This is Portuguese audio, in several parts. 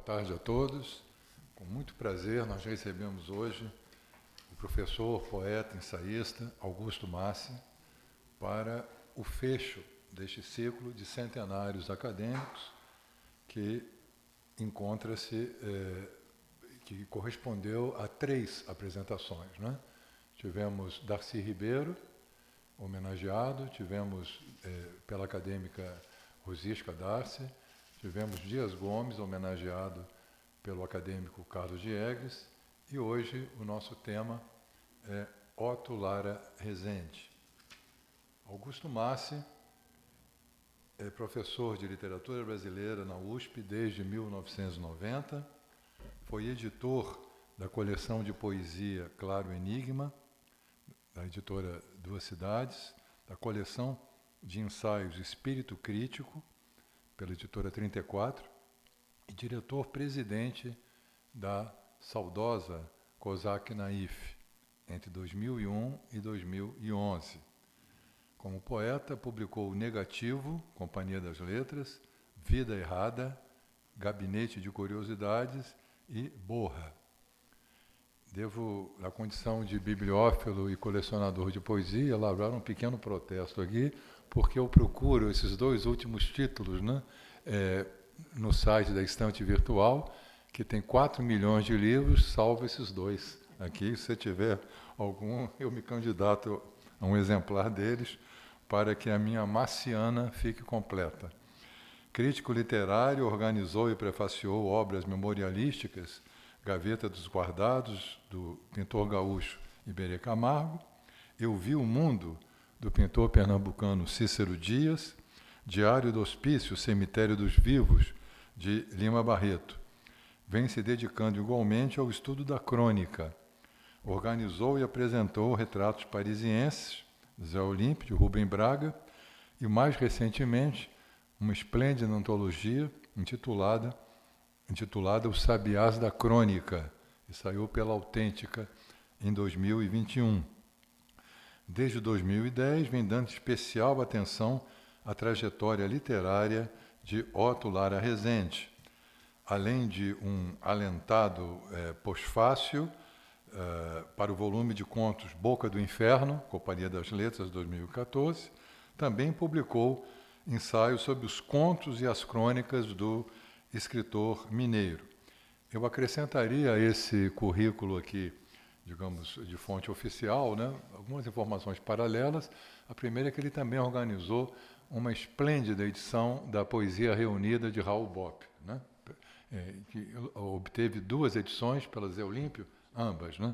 tarde a todos. Com muito prazer, nós recebemos hoje o professor, poeta, ensaísta Augusto Massi para o fecho deste ciclo de centenários acadêmicos que encontra-se, que correspondeu a 3 apresentações, né? Tivemos Darcy Ribeiro, homenageado, tivemos pela acadêmica Rosisca Darcy, tivemos Dias Gomes, homenageado pelo acadêmico Carlos Diegues, e hoje o nosso tema é Otto Lara Rezende. Augusto Massi é professor de literatura brasileira na USP desde 1990, foi editor da coleção de poesia Claro Enigma, da editora Duas Cidades, da coleção de ensaios Espírito Crítico, pela editora 34, e diretor-presidente da saudosa COSAC Naif, entre 2001 e 2011. Como poeta, publicou Negativo, Companhia das Letras, Vida Errada, Gabinete de Curiosidades e Borra. Devo, na condição de bibliófilo e colecionador de poesia, lavrar um pequeno protesto aqui, porque eu procuro esses 2 últimos títulos, né, no site da Estante Virtual, que tem 4 milhões de livros, salvo esses 2 aqui. Se tiver algum, eu me candidato a um exemplar deles, para que a minha massiana fique completa. Crítico literário, organizou e prefaciou obras memorialísticas, Gaveta dos Guardados, do pintor gaúcho Iberê Camargo, Eu Vi o Mundo, do pintor pernambucano Cícero Dias, Diário do Hospício, Cemitério dos Vivos, de Lima Barreto. Vem se dedicando igualmente ao estudo da crônica. Organizou e apresentou retratos parisienses, Zé Olímpio, de Rubem Braga, e mais recentemente, uma esplêndida antologia intitulada Os Sabiás da Crônica, que saiu pela Autêntica em 2021. Desde 2010, vem dando especial atenção à trajetória literária de Otto Lara Rezende, além de um alentado pós-fácil para o volume de contos Boca do Inferno, Companhia das Letras, 2014, também publicou ensaios sobre os contos e as crônicas do escritor mineiro. Eu acrescentaria a esse currículo aqui, digamos, de fonte oficial, né, algumas informações paralelas. A primeira é que ele também organizou uma esplêndida edição da Poesia Reunida de Raul Bopp, né, que obteve 2 edições pela Zé Olímpio, ambas, né?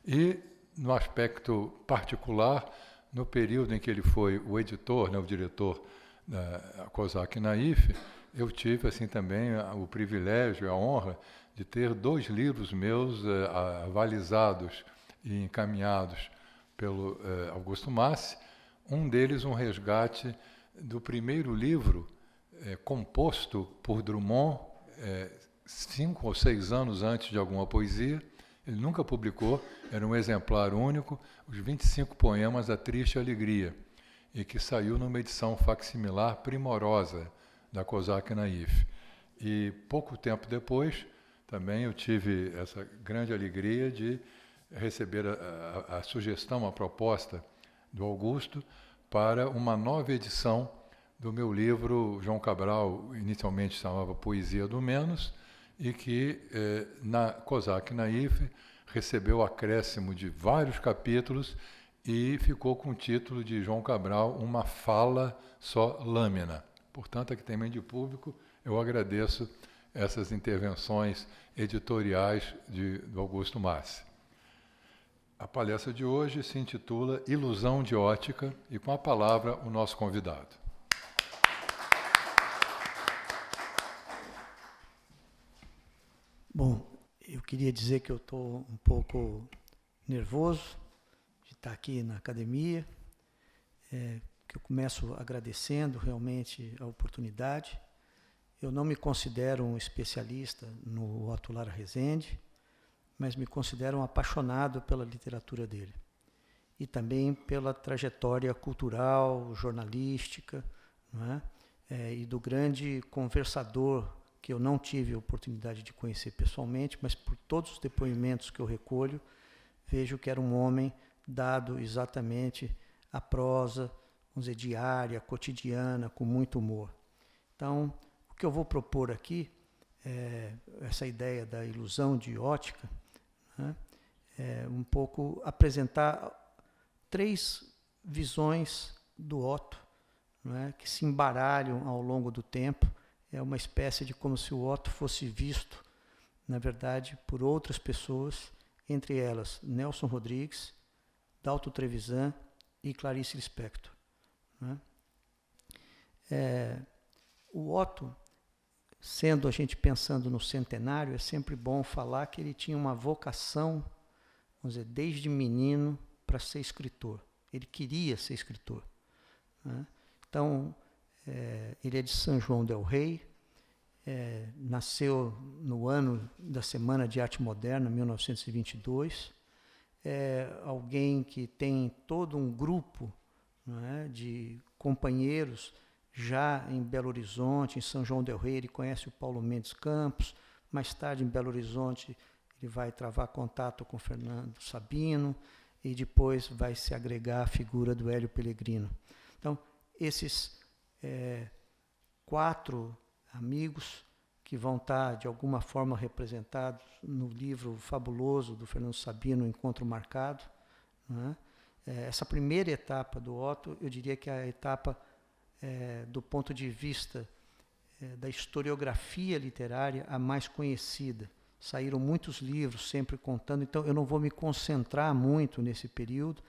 E, no aspecto particular, no período em que ele foi o editor, né, o diretor da COSAC Naif, eu tive assim também o privilégio, a honra de ter 2 livros meus avalizados e encaminhados pelo Augusto Massi, um deles um resgate do primeiro livro composto por Drummond 5 ou 6 anos antes de alguma poesia. Ele nunca publicou, era um exemplar único, os 25 poemas A Triste Alegria, e que saiu numa edição facsimilar primorosa da COSAC Naif. E pouco tempo depois, também eu tive essa grande alegria de receber a sugestão, a proposta do Augusto para uma nova edição do meu livro, João Cabral inicialmente chamava Poesia do Menos, e que na COSAC Naif recebeu acréscimo de vários capítulos e ficou com o título de João Cabral, Uma Fala Só Lâmina. Portanto, aqui também de público, eu agradeço essas intervenções editoriais do Augusto Massi. A palestra de hoje se intitula Ilusão de Ótica, e com a palavra o nosso convidado. Bom, eu queria dizer que eu estou um pouco nervoso de estar aqui na academia, que eu começo agradecendo realmente a oportunidade. Eu não me considero um especialista no Otto Lara Rezende, mas me considero um apaixonado pela literatura dele e também pela trajetória cultural, jornalística, não é? E do grande conversador que eu não tive a oportunidade de conhecer pessoalmente, mas por todos os depoimentos que eu recolho, vejo que era um homem dado exatamente à prosa, vamos dizer, diária, cotidiana, com muito humor. Então, o que eu vou propor aqui é essa ideia da ilusão de ótica, né? É um pouco apresentar 3 visões do Otto, né, que se embaralham ao longo do tempo. É uma espécie de como se o Otto fosse visto, na verdade, por outras pessoas, entre elas Nelson Rodrigues, Dalton Trevisan e Clarice Lispector, né? O Otto, sendo a gente pensando no centenário, é sempre bom falar que ele tinha uma vocação, vamos dizer, desde menino para ser escritor. Ele queria ser escritor, né? Então, ele é de São João del Rei, nasceu no ano da Semana de Arte Moderna, 1922. É alguém que tem todo um grupo, né, de companheiros já em Belo Horizonte, em São João del Rei. Ele conhece o Paulo Mendes Campos. Mais tarde, em Belo Horizonte, ele vai travar contato com Fernando Sabino e depois vai se agregar à figura do Hélio Pellegrino. Então, esses 4 amigos que vão estar, de alguma forma, representados no livro fabuloso do Fernando Sabino, Encontro Marcado, né? Essa primeira etapa do Otto, eu diria que é a etapa, do ponto de vista da historiografia literária, a mais conhecida. Saíram muitos livros sempre contando, então eu não vou me concentrar muito nesse período,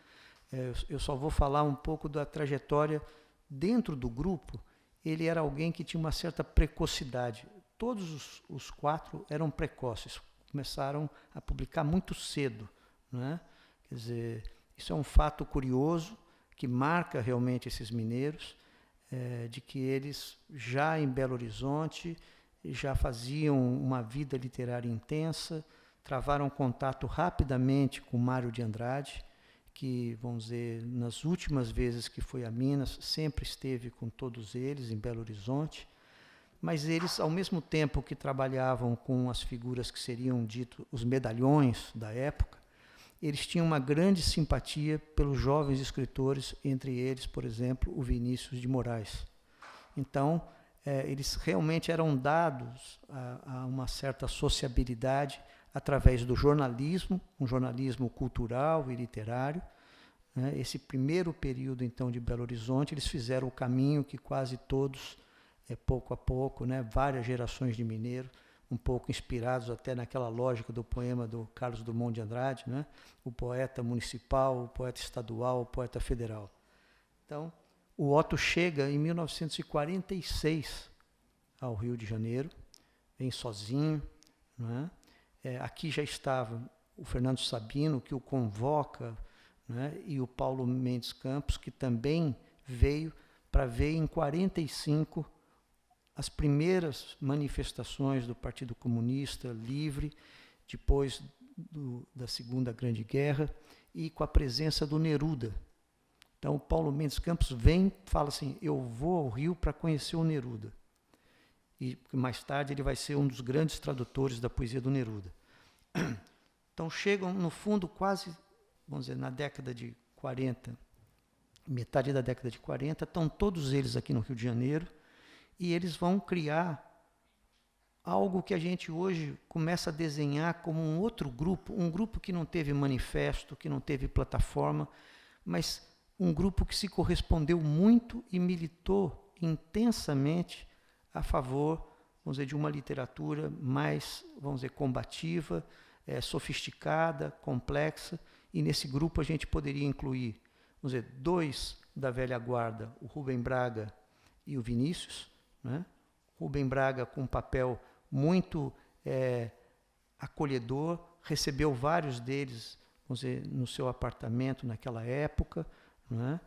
eu só vou falar um pouco da trajetória dentro do grupo. Ele era alguém que tinha uma certa precocidade. Todos os 4 eram precoces, começaram a publicar muito cedo, né? Quer dizer, isso é um fato curioso que marca realmente esses mineiros, de que eles já em Belo Horizonte já faziam uma vida literária intensa, travaram contato rapidamente com Mário de Andrade, que, vamos dizer, nas últimas vezes que foi a Minas, sempre esteve com todos eles em Belo Horizonte, mas eles, ao mesmo tempo que trabalhavam com as figuras que seriam dito os medalhões da época, eles tinham uma grande simpatia pelos jovens escritores, entre eles, por exemplo, o Vinícius de Moraes. Então, eles realmente eram dados a uma certa sociabilidade através do jornalismo, um jornalismo cultural e literário, né? Esse primeiro período, então, de Belo Horizonte, eles fizeram o caminho que quase todos, pouco a pouco, né, várias gerações de mineiros, um pouco inspirados até naquela lógica do poema do Carlos Drummond de Andrade, né? O poeta municipal, o poeta estadual, o poeta federal. Então, o Otto chega em 1946 ao Rio de Janeiro, vem sozinho, né? Aqui já estava o Fernando Sabino, que o convoca, né? E o Paulo Mendes Campos, que também veio para ver em 1945 as primeiras manifestações do Partido Comunista Livre, depois da Segunda Grande Guerra, e com a presença do Neruda. Então, o Paulo Mendes Campos vem, fala assim, eu vou ao Rio para conhecer o Neruda. E mais tarde ele vai ser um dos grandes tradutores da poesia do Neruda. Então, chegam, no fundo, quase, vamos dizer, na década de 40, metade da década de 40, estão todos eles aqui no Rio de Janeiro, e eles vão criar algo que a gente hoje começa a desenhar como um outro grupo, um grupo que não teve manifesto, que não teve plataforma, mas um grupo que se correspondeu muito e militou intensamente a favor, vamos dizer, de uma literatura mais, vamos dizer, combativa, sofisticada, complexa, e nesse grupo a gente poderia incluir, vamos dizer, 2 da velha guarda, o Rubem Braga e o Vinícius, né? Rubem Braga com um papel muito acolhedor, recebeu vários deles, vamos dizer, no seu apartamento naquela época, né?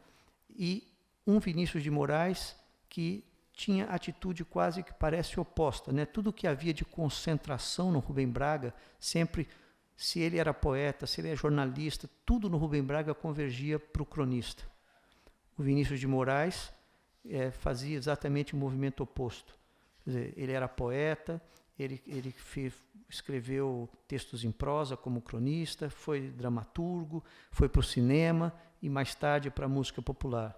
E um Vinícius de Moraes que tinha atitude quase que parece oposta, né? Tudo que havia de concentração no Rubem Braga, sempre, se ele era poeta, se ele é jornalista, tudo no Rubem Braga convergia para o cronista. O Vinícius de Moraes fazia exatamente o movimento oposto, Quer dizer, ele era poeta, ele escreveu textos em prosa como cronista, foi dramaturgo, foi para o cinema e mais tarde para a música popular.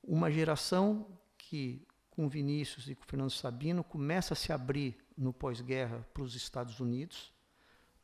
Uma geração que, com Vinícius e com Fernando Sabino, começa a se abrir no pós-guerra para os Estados Unidos.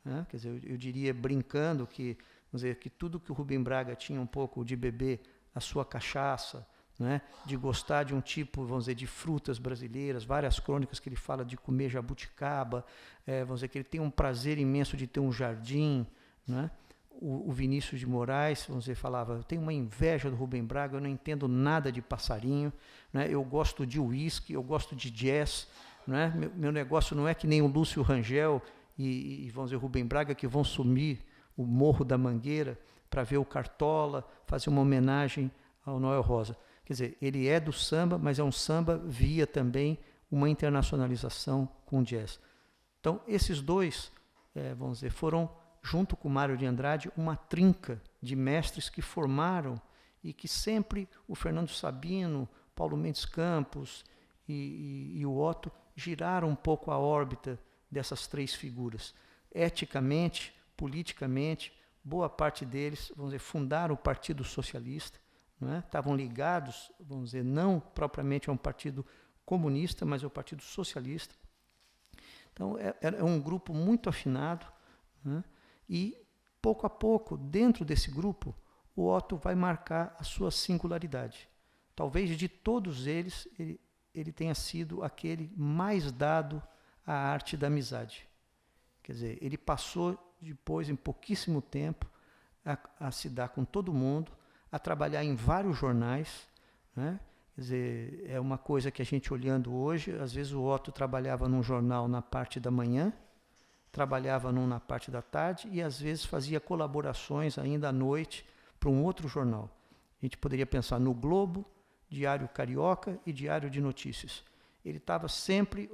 Né? Quer dizer, eu diria, brincando, que, vamos dizer, que tudo que o Rubem Braga tinha um pouco de beber a sua cachaça, né? De gostar de um tipo, vamos dizer, de frutas brasileiras, várias crônicas que ele fala de comer jabuticaba, vamos dizer, que ele tem um prazer imenso de ter um jardim, né? O Vinícius de Moraes, vamos dizer, falava, eu tenho uma inveja do Rubem Braga, eu não entendo nada de passarinho, né? Eu gosto de uísque, eu gosto de jazz, né? Meu negócio não é que nem o Lúcio Rangel e vamos dizer, o Rubem Braga, que vão sumir o Morro da Mangueira para ver o Cartola, fazer uma homenagem ao Noel Rosa. Quer dizer, ele é do samba, mas é um samba via também uma internacionalização com o jazz. Então, esses dois, vamos dizer, foram, junto com Mário de Andrade, uma trinca de mestres que formaram e que sempre o Fernando Sabino, Paulo Mendes Campos e o Otto giraram um pouco a órbita dessas três figuras. Eticamente, politicamente, boa parte deles, vamos dizer, fundaram o Partido Socialista, não é? Estavam ligados, vamos dizer, não propriamente a um partido comunista, mas ao Partido Socialista. Então, é um grupo muito afinado, né? E, pouco a pouco, dentro desse grupo, o Otto vai marcar a sua singularidade. Talvez de todos eles, ele tenha sido aquele mais dado à arte da amizade. Quer dizer, ele passou depois, em pouquíssimo tempo, a se dar com todo mundo, a trabalhar em vários jornais, né? Quer dizer, é uma coisa que a gente olhando hoje, às vezes o Otto trabalhava num jornal na parte da manhã, trabalhava num na parte da tarde e às vezes fazia colaborações ainda à noite para um outro jornal. A gente poderia pensar no Globo, Diário Carioca e Diário de Notícias. Ele estava sempre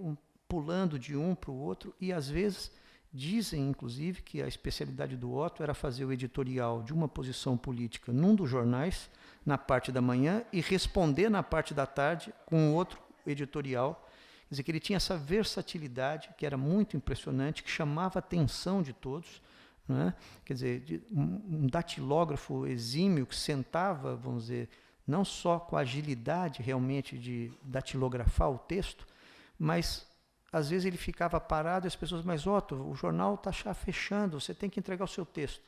pulando de um para o outro e às vezes dizem, inclusive, que a especialidade do Otto era fazer o editorial de uma posição política num dos jornais, na parte da manhã, e responder na parte da tarde com outro editorial. Quer dizer, que ele tinha essa versatilidade, que era muito impressionante, que chamava a atenção de todos. Não é? Quer dizer, um datilógrafo exímio que sentava, vamos dizer, não só com a agilidade realmente de datilografar o texto, mas às vezes ele ficava parado e as pessoas, mas Otto, o jornal está já fechando, você tem que entregar o seu texto.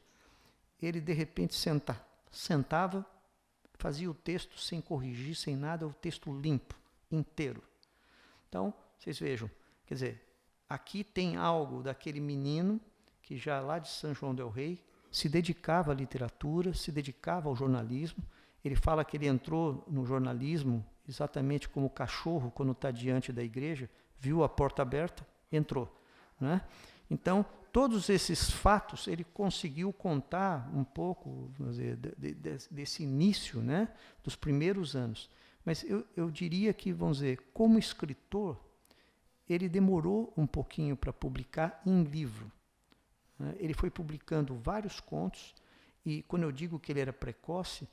Ele, de repente, sentava, fazia o texto sem corrigir, sem nada, o texto limpo, inteiro. Então, vocês vejam, quer dizer, aqui tem algo daquele menino que já lá de São João del Rei se dedicava à literatura, se dedicava ao jornalismo. Ele fala que ele entrou no jornalismo exatamente como o cachorro, quando está diante da igreja, viu a porta aberta, entrou. Né? Então, todos esses fatos ele conseguiu contar um pouco, vamos dizer, desse início, né, dos primeiros anos. Mas eu diria que, vamos dizer, como escritor, ele demorou um pouquinho para publicar em livro. Né? Ele foi publicando vários contos, e quando eu digo que ele era precoce,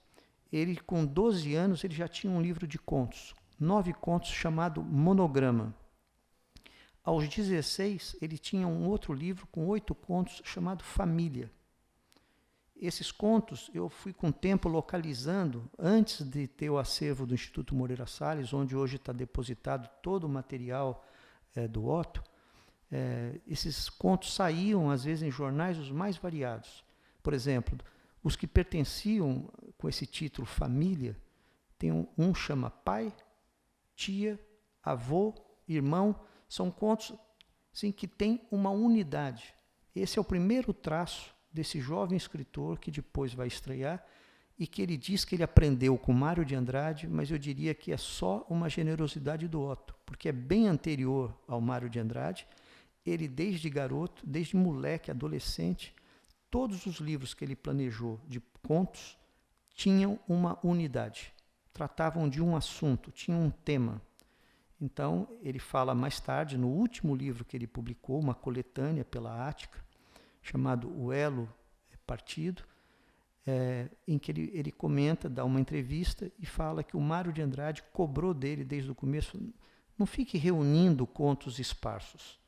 ele, com 12 anos, ele já tinha um livro de contos, 9 contos, chamado Monograma. Aos 16, ele tinha um outro livro com 8 contos, chamado Família. Esses contos eu fui com o tempo localizando, antes de ter o acervo do Instituto Moreira Salles, onde hoje está depositado todo o material do Otto. Esses contos saíam, às vezes, em jornais os mais variados. Por exemplo, os que pertenciam com esse título Família, tem um chama Pai, Tia, Avô, Irmão. São contos assim, que têm uma unidade. Esse é o primeiro traço desse jovem escritor que depois vai estrear e que ele diz que ele aprendeu com Mário de Andrade, mas eu diria que é só uma generosidade do Otto, porque é bem anterior ao Mário de Andrade. Ele, desde garoto, desde moleque, adolescente, todos os livros que ele planejou de contos tinham uma unidade, tratavam de um assunto, tinham um tema. Então, ele fala mais tarde, no último livro que ele publicou, uma coletânea pela Ática, chamado O Elo Partido, em que ele comenta, dá uma entrevista e fala que o Mário de Andrade cobrou dele desde o começo, Não fique reunindo contos esparsos.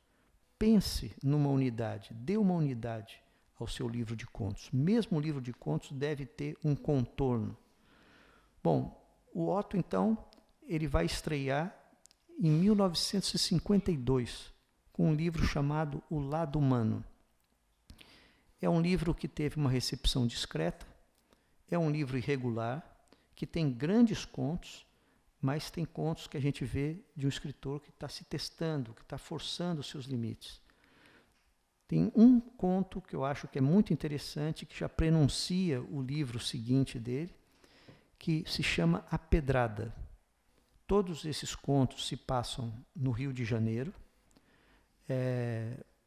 Pense numa unidade, dê uma unidade ao seu livro de contos. Mesmo o livro de contos deve ter um contorno. Bom, o Otto, então, ele vai estrear em 1952 com um livro chamado O Lado Humano. É um livro que teve uma recepção discreta, é um livro irregular, que tem grandes contos, mas tem contos que a gente vê de um escritor que está se testando, que está forçando os seus limites. Tem um conto que eu acho que é muito interessante, que já prenuncia o livro seguinte dele, que se chama A Pedrada. Todos esses contos se passam no Rio de Janeiro.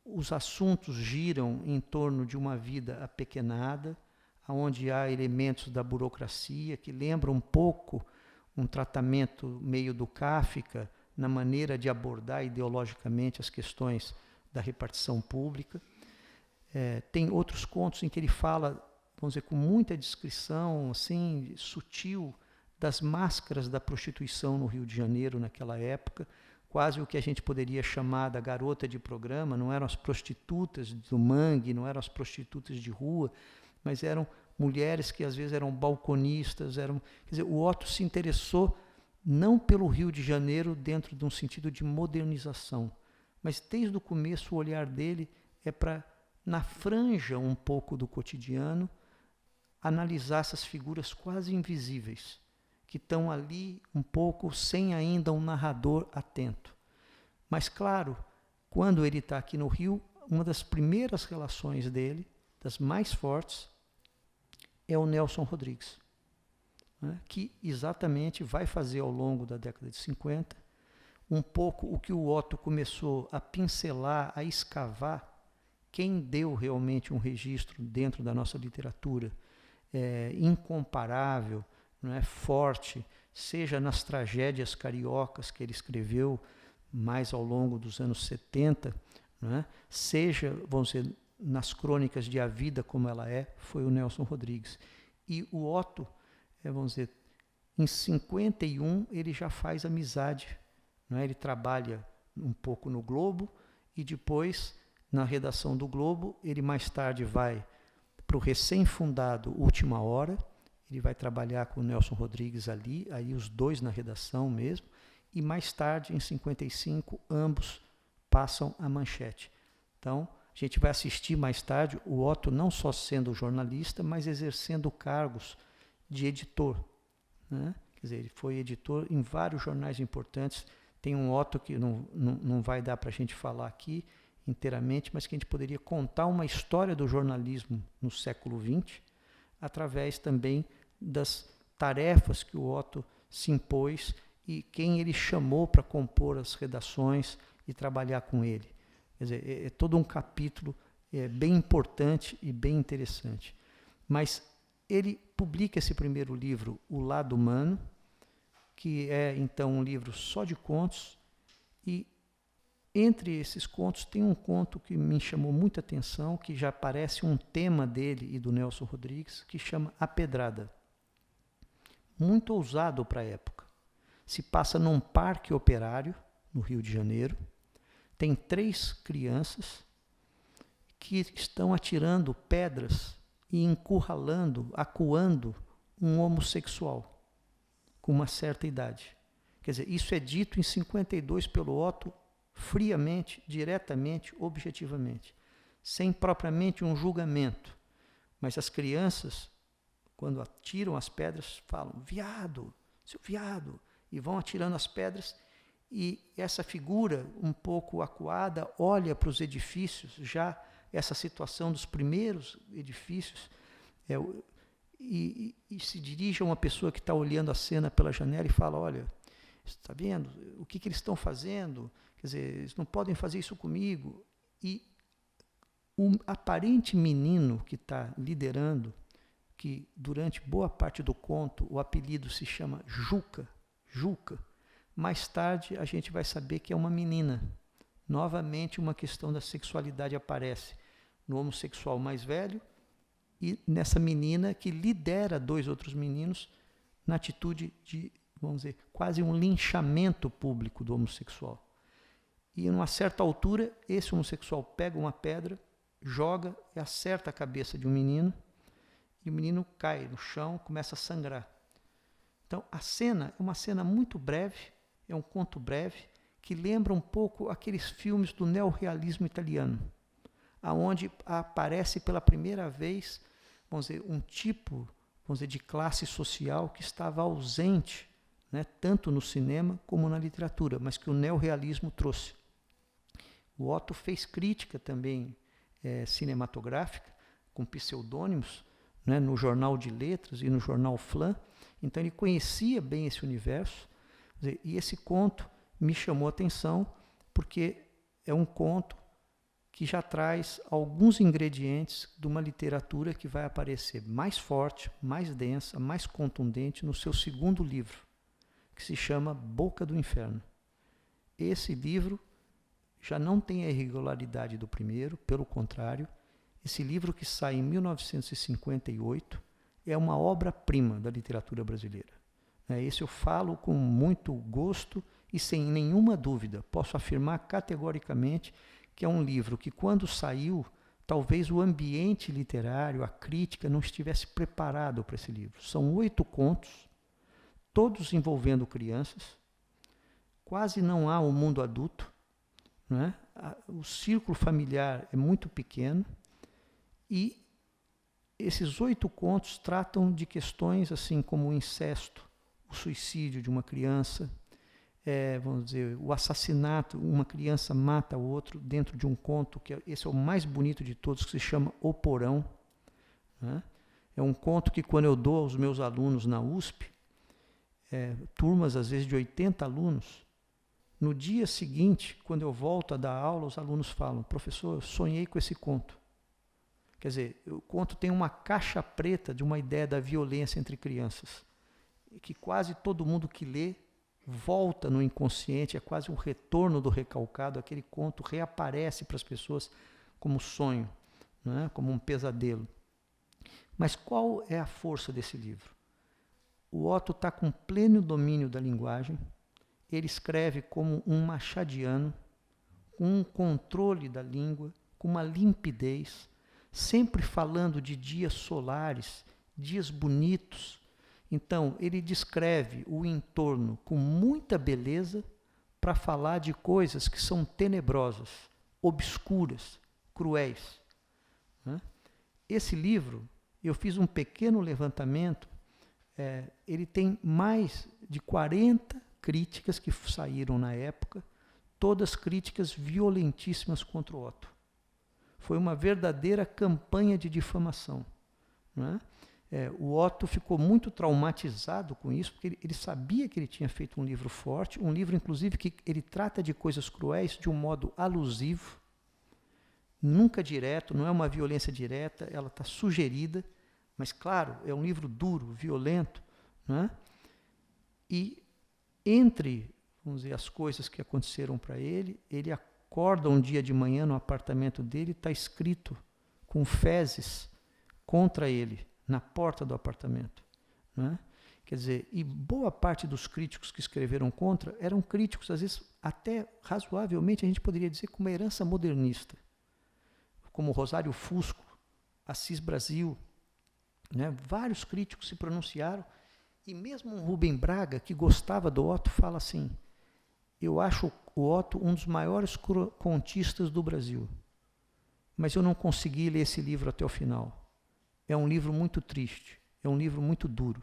Os assuntos giram em torno de uma vida apequenada, onde há elementos da burocracia que lembram um pouco um tratamento meio do Kafka na maneira de abordar ideologicamente as questões da repartição pública. Tem outros contos em que ele fala, vamos dizer, com muita descrição, assim, sutil, das máscaras da prostituição no Rio de Janeiro naquela época, quase o que a gente poderia chamar da garota de programa. Não eram as prostitutas do mangue, não eram as prostitutas de rua, mas eram mulheres que às vezes eram balconistas. Quer dizer, o Otto se interessou não pelo Rio de Janeiro dentro de um sentido de modernização, mas desde o começo o olhar dele é para, na franja um pouco do cotidiano, analisar essas figuras quase invisíveis, que estão ali um pouco sem ainda um narrador atento. Mas, claro, quando ele está aqui no Rio, uma das primeiras relações dele, das mais fortes, é o Nelson Rodrigues, né, que exatamente vai fazer ao longo da década de 50 um pouco o que o Otto começou a pincelar, a escavar. Quem deu realmente um registro dentro da nossa literatura incomparável, não é, forte, seja nas tragédias cariocas que ele escreveu mais ao longo dos anos 70, não é, seja, vamos dizer, nas crônicas de A Vida Como Ela É, foi o Nelson Rodrigues. E o Otto, vamos dizer, em 51 ele já faz amizade, não é? Ele trabalha um pouco no Globo e depois, na redação do Globo, ele mais tarde vai para o recém-fundado Última Hora. Ele vai trabalhar com o Nelson Rodrigues ali, aí os dois na redação mesmo, e mais tarde, em 55, ambos passam a Manchete. Então, a gente vai assistir mais tarde o Otto não só sendo jornalista, mas exercendo cargos de editor, né? Quer dizer, ele foi editor em vários jornais importantes. Tem um Otto que não vai dar para a gente falar aqui inteiramente, mas que a gente poderia contar uma história do jornalismo no século XX, através também das tarefas que o Otto se impôs e quem ele chamou para compor as redações e trabalhar com ele. Quer dizer, é todo um capítulo bem importante e bem interessante. Mas ele publica esse primeiro livro, O Lado Humano, que é, então, um livro só de contos, e entre esses contos tem um conto que me chamou muita atenção, que já parece um tema dele e do Nelson Rodrigues, que chama A Pedrada. Muito ousado para a época. Se passa num parque operário, no Rio de Janeiro. Tem 3 crianças que estão atirando pedras e encurralando, acuando um homossexual com uma certa idade. Quer dizer, isso é dito em 52 pelo Otto friamente, diretamente, objetivamente, sem propriamente um julgamento. Mas as crianças, quando atiram as pedras, falam: viado, seu viado, e vão atirando as pedras, e essa figura um pouco acuada olha para os edifícios, já essa situação dos primeiros edifícios, e se dirige a uma pessoa que está olhando a cena pela janela e fala: olha, está vendo o que eles estão fazendo? Quer dizer, eles não podem fazer isso comigo. E o aparente menino que está liderando, que durante boa parte do conto o apelido se chama Juca, mais tarde a gente vai saber que é uma menina. Novamente uma questão da sexualidade aparece no homossexual mais velho e nessa menina que lidera 2 outros meninos na atitude de, vamos dizer, quase um linchamento público do homossexual. E, numa certa altura, esse homossexual pega uma pedra, joga e acerta a cabeça de um menino, e o menino cai no chão, começa a sangrar. Então, a cena é uma cena muito breve, é um conto breve, que lembra um pouco aqueles filmes do neorrealismo italiano, aonde aparece pela primeira vez, vamos dizer, um tipo, vamos dizer, de classe social que estava ausente, né, tanto no cinema como na literatura, mas que o neorrealismo trouxe. O Otto fez crítica também cinematográfica, com pseudônimos, né, no Jornal de Letras e no Jornal Flam. Então ele conhecia bem esse universo, e esse conto me chamou a atenção porque é um conto que já traz alguns ingredientes de uma literatura que vai aparecer mais forte, mais densa, mais contundente no seu segundo livro, que se chama Boca do Inferno. Esse livro já não tem a irregularidade do primeiro, pelo contrário, esse livro, que sai em 1958, é uma obra-prima da literatura brasileira. Esse eu falo com muito gosto e sem nenhuma dúvida. Posso afirmar categoricamente que é um livro que, quando saiu, talvez o ambiente literário, a crítica, não estivesse preparado para esse livro. São 8 contos, todos envolvendo crianças. Quase não há um mundo adulto, né? O círculo familiar é muito pequeno, e esses 8 contos tratam de questões assim como o incesto, o suicídio de uma criança, vamos dizer, o assassinato, uma criança mata o outro dentro de um conto, que esse é o mais bonito de todos, que se chama O Porão, né? É um conto que, quando eu dou aos meus alunos na USP, turmas às vezes de 80 alunos, no dia seguinte, quando eu volto a dar aula, os alunos falam: professor, eu sonhei com esse conto. Quer dizer, o conto tem uma caixa preta de uma ideia da violência entre crianças, que quase todo mundo que lê volta no inconsciente, é quase um retorno do recalcado, aquele conto reaparece para as pessoas como sonho, né? Como um pesadelo. Mas qual é a força desse livro? O Otto está com pleno domínio da linguagem, ele escreve como um machadiano, com um controle da língua, com uma limpidez, sempre falando de dias solares, dias bonitos. Então, ele descreve o entorno com muita beleza para falar de coisas que são tenebrosas, obscuras, cruéis, né? Esse livro, eu fiz um pequeno levantamento, ele tem mais de 40 críticas que saíram na época, todas críticas violentíssimas contra o Otto. Foi uma verdadeira campanha de difamação, né? O Otto ficou muito traumatizado com isso, porque ele sabia que ele tinha feito um livro forte, um livro, inclusive, que ele trata de coisas cruéis de um modo alusivo, nunca direto, não é uma violência direta, ela está sugerida, mas, claro, é um livro duro, violento, né? E entre, vamos dizer, as coisas que aconteceram para ele acorda um dia de manhã no apartamento dele, está escrito com fezes contra ele, na porta do apartamento, né? Quer dizer, e boa parte dos críticos que escreveram contra eram críticos, às vezes, até razoavelmente, a gente poderia dizer, com uma herança modernista, como Rosário Fusco, Assis Brasil, né? Vários críticos se pronunciaram, e mesmo um Rubem Braga, que gostava do Otto, fala assim: eu acho o Otto um dos maiores contistas do Brasil, mas eu não consegui ler esse livro até o final. É um livro muito triste, é um livro muito duro.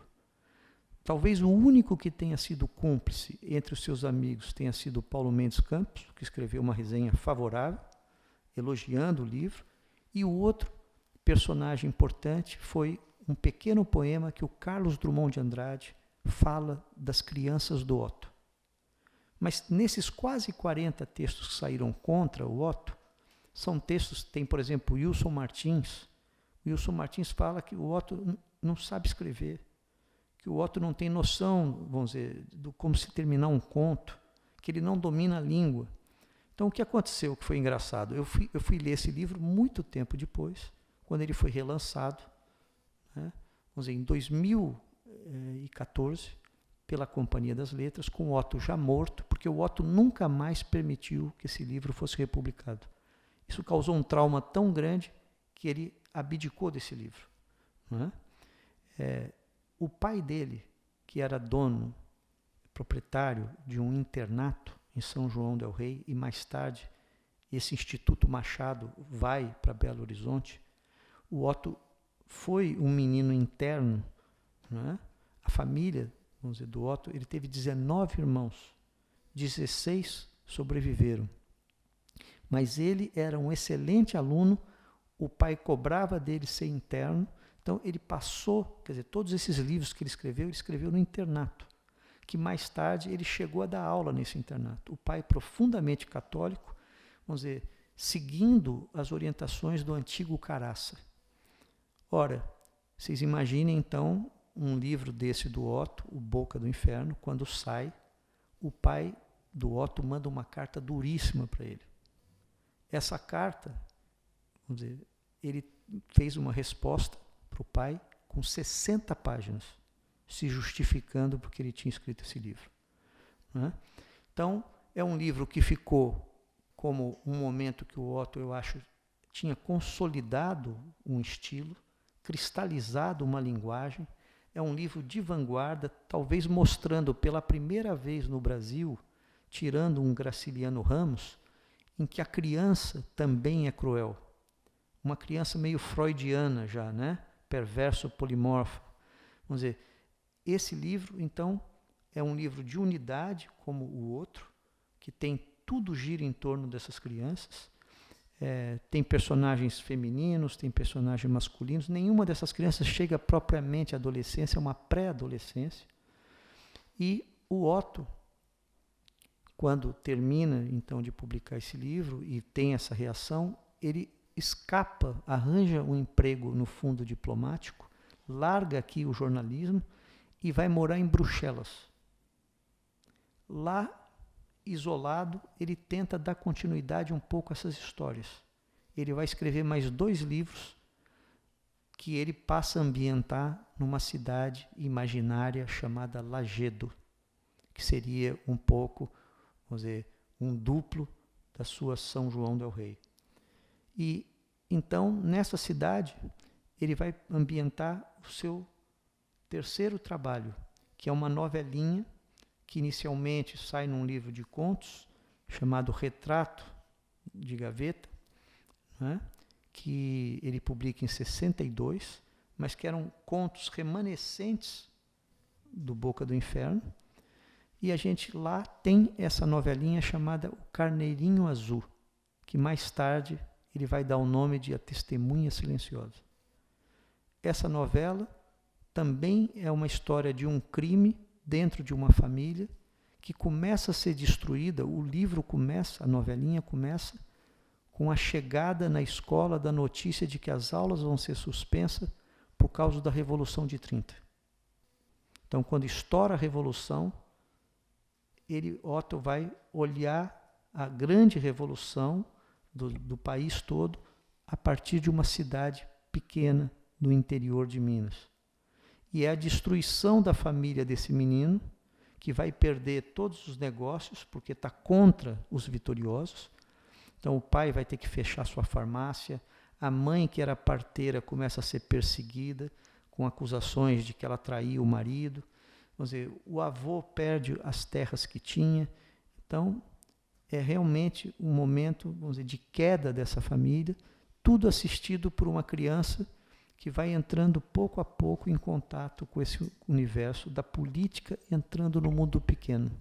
Talvez o único que tenha sido cúmplice entre os seus amigos tenha sido o Paulo Mendes Campos, que escreveu uma resenha favorável, elogiando o livro, e o outro personagem importante foi um pequeno poema que o Carlos Drummond de Andrade fala das crianças do Otto. Mas nesses quase 40 textos que saíram contra o Otto, são textos, tem, por exemplo, Wilson Martins. Wilson Martins fala que o Otto não sabe escrever, que o Otto não tem noção, vamos dizer, de como se terminar um conto, que ele não domina a língua. Então, o que aconteceu que foi engraçado? Eu fui ler esse livro muito tempo depois, quando ele foi relançado, né? Vamos dizer, em 2014, pela Companhia das Letras, com o Otto já morto, porque o Otto nunca mais permitiu que esse livro fosse republicado. Isso causou um trauma tão grande que ele abdicou desse livro. Não é? O pai dele, que era dono, proprietário de um internato em São João del Rei, e mais tarde esse Instituto Machado vai para Belo Horizonte, o Otto foi um menino interno, não é? A família, vamos dizer, do Otto, ele teve 19 irmãos, 16 sobreviveram. Mas ele era um excelente aluno, o pai cobrava dele ser interno, então ele passou, quer dizer, todos esses livros que ele escreveu no internato, que mais tarde ele chegou a dar aula nesse internato. O pai profundamente católico, vamos dizer, seguindo as orientações do antigo Caraça. Ora, vocês imaginem então um livro desse do Otto, O Boca do Inferno, quando sai, o pai do Otto manda uma carta duríssima para ele. Essa carta, vamos dizer, ele fez uma resposta para o pai com 60 páginas, se justificando porque ele tinha escrito esse livro. Né? Então, é um livro que ficou como um momento que o Otto, eu acho, tinha consolidado um estilo, cristalizado uma linguagem. É um livro de vanguarda, talvez mostrando pela primeira vez no Brasil, tirando um Graciliano Ramos, em que a criança também é cruel. Uma criança meio freudiana já, né? Perverso, polimorfo. Vamos dizer, esse livro, então, é um livro de unidade, como o outro, que tem tudo gira em torno dessas crianças. Tem personagens femininos, tem personagens masculinos. Nenhuma dessas crianças chega propriamente à adolescência, é uma pré-adolescência. E o Otto, quando termina, então, de publicar esse livro e tem essa reação, ele escapa, arranja um emprego no fundo diplomático, larga aqui o jornalismo e vai morar em Bruxelas. Lá, isolado, ele tenta dar continuidade um pouco a essas histórias. Ele vai escrever mais 2 livros que ele passa a ambientar numa cidade imaginária chamada Lagedo, que seria um pouco, vamos dizer, um duplo da sua São João del Rei. E então, nessa cidade, ele vai ambientar o seu terceiro trabalho, que é uma novelinha que inicialmente sai num livro de contos chamado Retrato de Gaveta, né, que ele publica em 62, mas que eram contos remanescentes do Boca do Inferno. E a gente lá tem essa novelinha chamada O Carneirinho Azul, que mais tarde ele vai dar o nome de A Testemunha Silenciosa. Essa novela também é uma história de um crime dentro de uma família que começa a ser destruída. O livro começa, a novelinha começa com a chegada na escola da notícia de que as aulas vão ser suspensas por causa da Revolução de 30. Então, quando estoura a Revolução, Otto vai olhar a grande revolução do país todo a partir de uma cidade pequena do interior de Minas. E é a destruição da família desse menino, que vai perder todos os negócios, porque está contra os vitoriosos. Então o pai vai ter que fechar sua farmácia, a mãe, que era parteira, começa a ser perseguida, com acusações de que ela traiu o marido. Vamos dizer, o avô perde as terras que tinha. Então, é realmente um momento, vamos dizer, de queda dessa família, tudo assistido por uma criança que vai entrando pouco a pouco em contato com esse universo da política, entrando no mundo pequeno.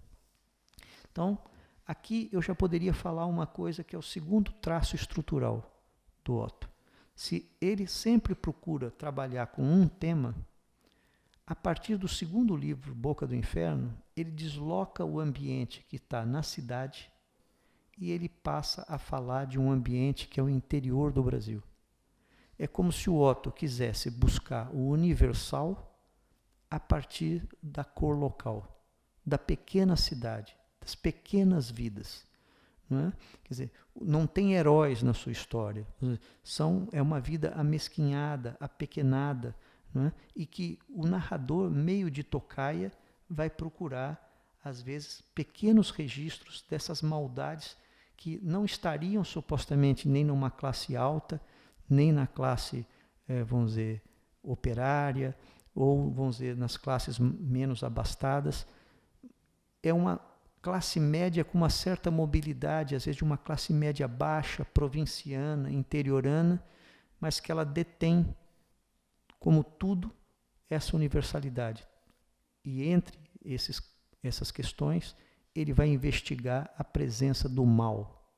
Então, aqui eu já poderia falar uma coisa que é o segundo traço estrutural do Otto. Se ele sempre procura trabalhar com um tema, a partir do segundo livro, Boca do Inferno, ele desloca o ambiente que está na cidade e ele passa a falar de um ambiente que é o interior do Brasil. É como se o Otto quisesse buscar o universal a partir da cor local, da pequena cidade, das pequenas vidas. Não é? Quer dizer, não tem heróis na sua história. É uma vida amesquinhada, apequenada, não é? E que o narrador, meio de tocaia, vai procurar, às vezes, pequenos registros dessas maldades que não estariam supostamente nem numa classe alta, nem na classe, vamos dizer, operária, ou, vamos dizer, nas classes menos abastadas. É uma classe média com uma certa mobilidade, às vezes de uma classe média baixa, provinciana, interiorana, mas que ela detém, como tudo, essa universalidade. E entre essas questões, ele vai investigar a presença do mal,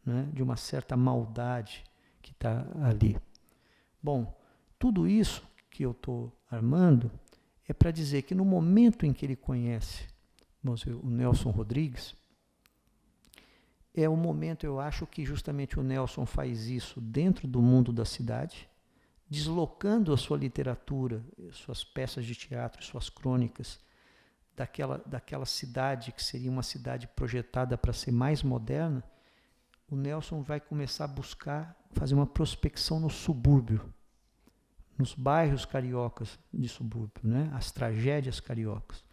né? De uma certa maldade que está ali. Bom, tudo isso que eu estou armando é para dizer que no momento em que ele conhece, vamos dizer, o Nelson Rodrigues, é o momento, eu acho, que justamente o Nelson faz isso dentro do mundo da cidade, deslocando a sua literatura, suas peças de teatro, suas crônicas, daquela cidade que seria uma cidade projetada para ser mais moderna. O Nelson vai começar a buscar fazer uma prospecção no subúrbio, nos bairros cariocas de subúrbio, né? As tragédias cariocas.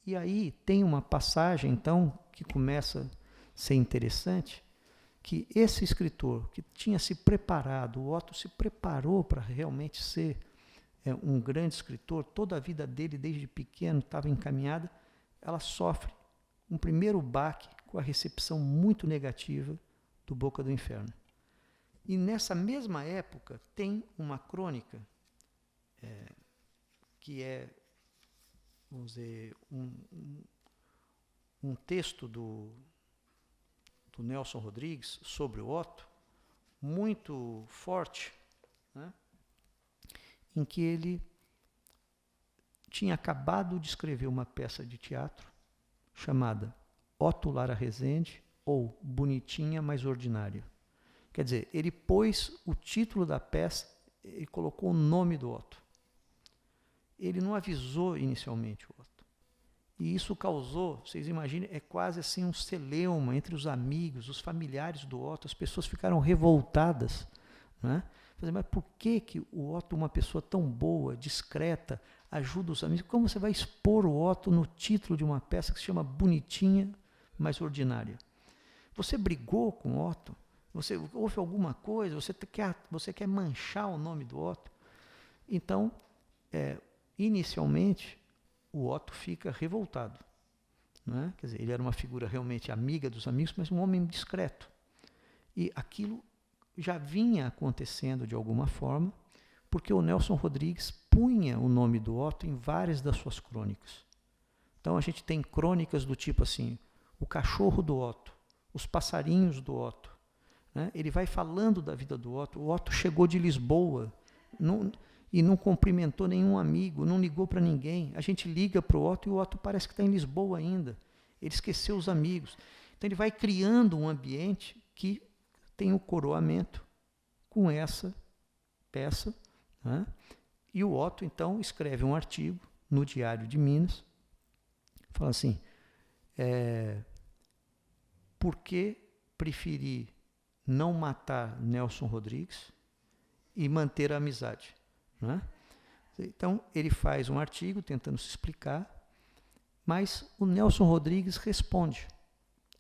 E aí tem uma passagem, então, que começa a ser interessante, que esse escritor que tinha se preparado, o Otto se preparou para realmente ser um grande escritor, toda a vida dele, desde pequeno, estava encaminhada, ela sofre um primeiro baque com a recepção muito negativa do Boca do Inferno. E nessa mesma época tem uma crônica que é, vamos dizer, um texto do Nelson Rodrigues sobre o Otto, muito forte, né? Em que ele tinha acabado de escrever uma peça de teatro chamada Otto Lara Rezende, ou Bonitinha, mas Ordinária. Quer dizer, ele pôs o título da peça, ele colocou o nome do Otto. Ele não avisou inicialmente o Otto. E isso causou, vocês imaginem, é quase assim um celeuma entre os amigos, os familiares do Otto. As pessoas ficaram revoltadas, né? Mas por que o Otto, uma pessoa tão boa, discreta, ajuda os amigos? Como você vai expor o Otto no título de uma peça que se chama Bonitinha, mas Ordinária? Você brigou com o Otto? Houve alguma coisa? Você quer manchar o nome do Otto? Então, inicialmente, o Otto fica revoltado, né? Quer dizer, ele era uma figura realmente amiga dos amigos, mas um homem discreto. E aquilo já vinha acontecendo de alguma forma, porque o Nelson Rodrigues punha o nome do Otto em várias das suas crônicas. Então a gente tem crônicas do tipo assim, o cachorro do Otto, os passarinhos do Otto, né? Ele vai falando da vida do Otto. O Otto chegou de Lisboa e não cumprimentou nenhum amigo, não ligou para ninguém. A gente liga para o Otto e o Otto parece que está em Lisboa ainda. Ele esqueceu os amigos. Então ele vai criando um ambiente que tem o coroamento com essa peça, né? E o Otto, então, escreve um artigo no Diário de Minas, fala assim, por que preferi não matar Nelson Rodrigues e manter a amizade, né? Então, ele faz um artigo tentando se explicar, mas o Nelson Rodrigues responde.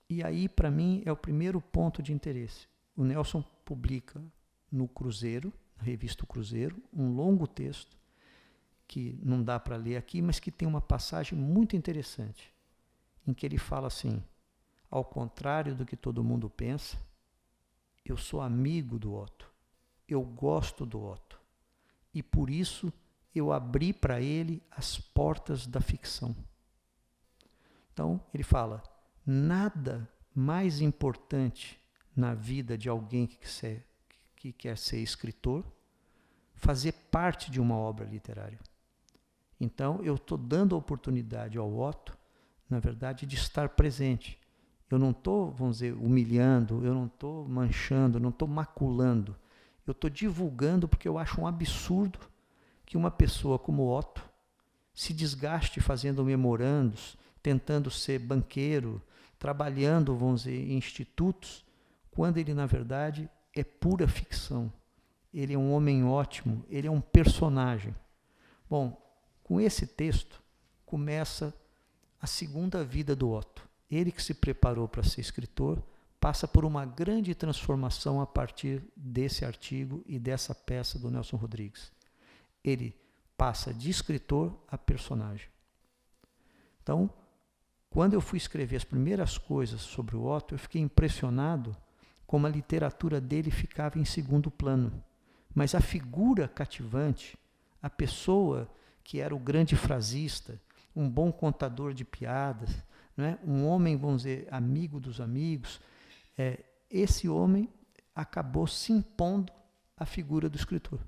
E aí, para mim, é o primeiro ponto de interesse. O Nelson publica no Cruzeiro, na revista O Cruzeiro, um longo texto que não dá para ler aqui, mas que tem uma passagem muito interessante, em que ele fala assim, ao contrário do que todo mundo pensa, eu sou amigo do Otto, eu gosto do Otto, e por isso eu abri para ele as portas da ficção. Então, ele fala, nada mais importante na vida de alguém que quer ser escritor, fazer parte de uma obra literária. Então, eu estou dando a oportunidade ao Otto, na verdade, de estar presente. Eu não estou, vamos dizer, humilhando, eu não estou manchando, eu não estou maculando. Eu estou divulgando porque eu acho um absurdo que uma pessoa como Otto se desgaste fazendo memorandos, tentando ser banqueiro, trabalhando, vamos dizer, em institutos, quando ele, na verdade, é pura ficção. Ele é um homem ótimo, ele é um personagem. Bom, com esse texto começa a segunda vida do Otto. Ele que se preparou para ser escritor, passa por uma grande transformação a partir desse artigo e dessa peça do Nelson Rodrigues. Ele passa de escritor a personagem. Então, quando eu fui escrever as primeiras coisas sobre o Otto, eu fiquei impressionado como a literatura dele ficava em segundo plano. Mas a figura cativante, a pessoa que era o grande frasista, um bom contador de piadas, né? Um homem, vamos dizer, amigo dos amigos, esse homem acabou se impondo à figura do escritor.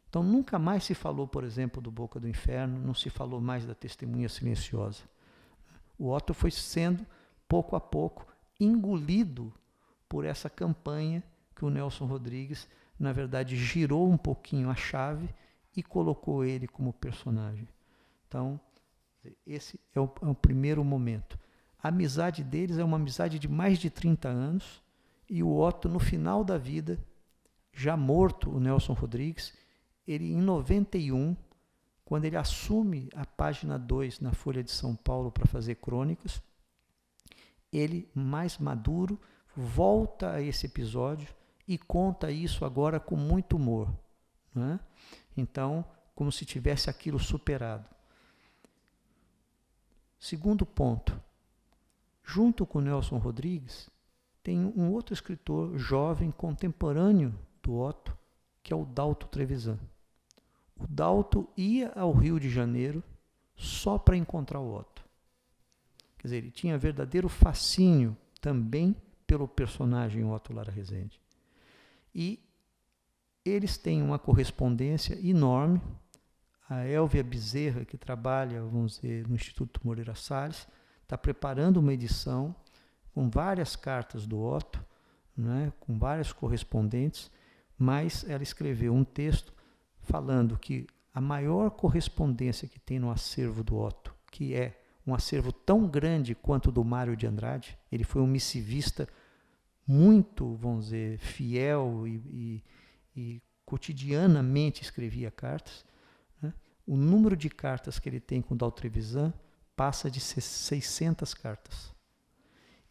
Então nunca mais se falou, por exemplo, do Boca do Inferno, não se falou mais da Testemunha Silenciosa. O Otto foi sendo, pouco a pouco, engolido por essa campanha que o Nelson Rodrigues, na verdade, girou um pouquinho a chave e colocou ele como personagem. Então, esse é o primeiro momento. A amizade deles é uma amizade de mais de 30 anos e o Otto, no final da vida, já morto, o Nelson Rodrigues, ele em 91, quando ele assume a página 2 na Folha de São Paulo para fazer crônicas, ele, mais maduro, volta a esse episódio e conta isso agora com muito humor, né? Então, como se tivesse aquilo superado. Segundo ponto, junto com Nelson Rodrigues, tem um outro escritor jovem, contemporâneo do Otto, que é o Dalto Trevisan. O Dalto ia ao Rio de Janeiro só para encontrar o Otto. Quer dizer, ele tinha verdadeiro fascínio também pelo personagem Otto Lara Resende. E eles têm uma correspondência enorme. A Elvia Bezerra, que trabalha, vamos dizer, no Instituto Moreira Salles, está preparando uma edição com várias cartas do Otto, né, com várias correspondentes, mas ela escreveu um texto falando que a maior correspondência que tem no acervo do Otto, que é um acervo tão grande quanto o do Mário de Andrade, ele foi um missivista muito, vamos dizer, fiel e cotidianamente escrevia cartas, né? O número de cartas que ele tem com o Dalto Trevisan passa de 600 cartas.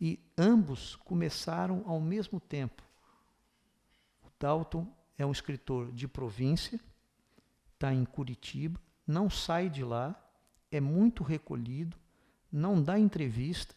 E ambos começaram ao mesmo tempo. O Dalton é um escritor de província, está em Curitiba, não sai de lá, é muito recolhido, não dá entrevista,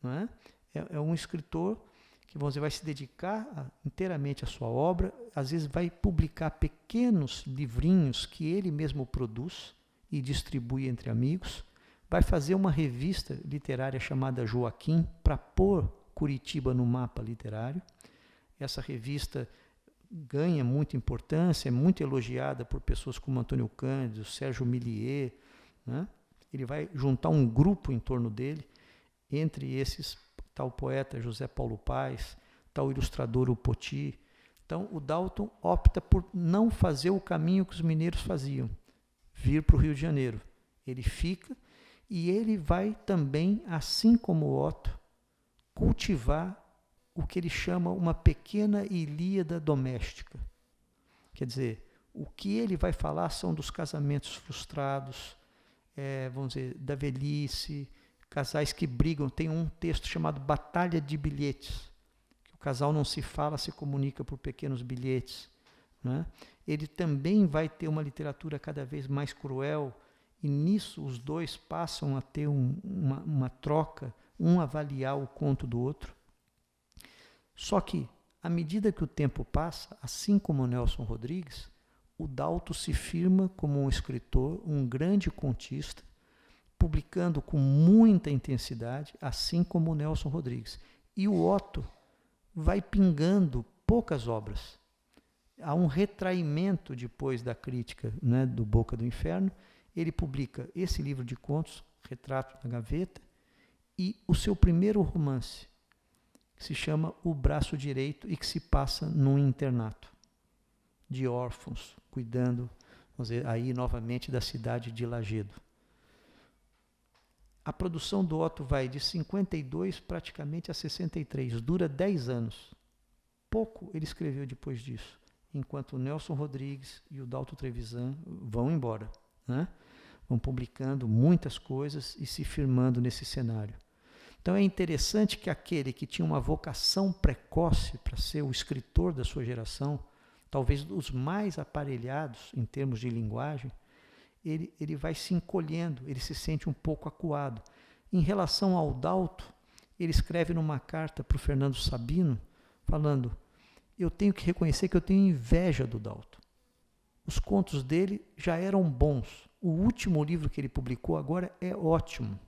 não é? É um escritor que, vamos dizer, vai se dedicar inteiramente à sua obra, às vezes vai publicar pequenos livrinhos que ele mesmo produz e distribui entre amigos, vai fazer uma revista literária chamada Joaquim para pôr Curitiba no mapa literário. Essa revista ganha muita importância, é muito elogiada por pessoas como Antônio Cândido, Sérgio Millier, né? Ele vai juntar um grupo em torno dele, entre esses tal poeta José Paulo Paes, tal ilustrador o Poti. Então o Dalton opta por não fazer o caminho que os mineiros faziam, vir para o Rio de Janeiro. Ele fica e ele vai também, assim como o Otto, cultivar o que ele chama uma pequena Ilíada doméstica. Quer dizer, o que ele vai falar são dos casamentos frustrados, vamos dizer, da velhice, casais que brigam. Tem um texto chamado Batalha de Bilhetes, que o casal não se fala, se comunica por pequenos bilhetes, né? Ele também vai ter uma literatura cada vez mais cruel, e nisso os dois passam a ter uma troca, um avaliar o conto do outro. Só que, à medida que o tempo passa, assim como o Nelson Rodrigues, o Dalto se firma como um escritor, um grande contista, publicando com muita intensidade, assim como o Nelson Rodrigues. E o Otto vai pingando poucas obras. Há um retraimento depois da crítica, né, do Boca do Inferno. Ele publica esse livro de contos, Retrato na Gaveta, e o seu primeiro romance, que se chama O Braço Direito e que se passa num internato de órfãos, cuidando, vamos dizer, aí novamente da cidade de Lagedo. A produção do Otto vai de 52 praticamente a 63, dura 10 anos. Pouco ele escreveu depois disso, enquanto o Nelson Rodrigues e o Dalto Trevisan vão embora, né? vão publicando muitas coisas e se firmando nesse cenário. Então é interessante que aquele que tinha uma vocação precoce para ser o escritor da sua geração, talvez os mais aparelhados em termos de linguagem, ele vai se encolhendo, ele se sente um pouco acuado. Em relação ao Dalto, ele escreve numa carta para o Fernando Sabino, falando: eu tenho que reconhecer que eu tenho inveja do Dalto. Os contos dele já eram bons. O último livro que ele publicou agora é ótimo.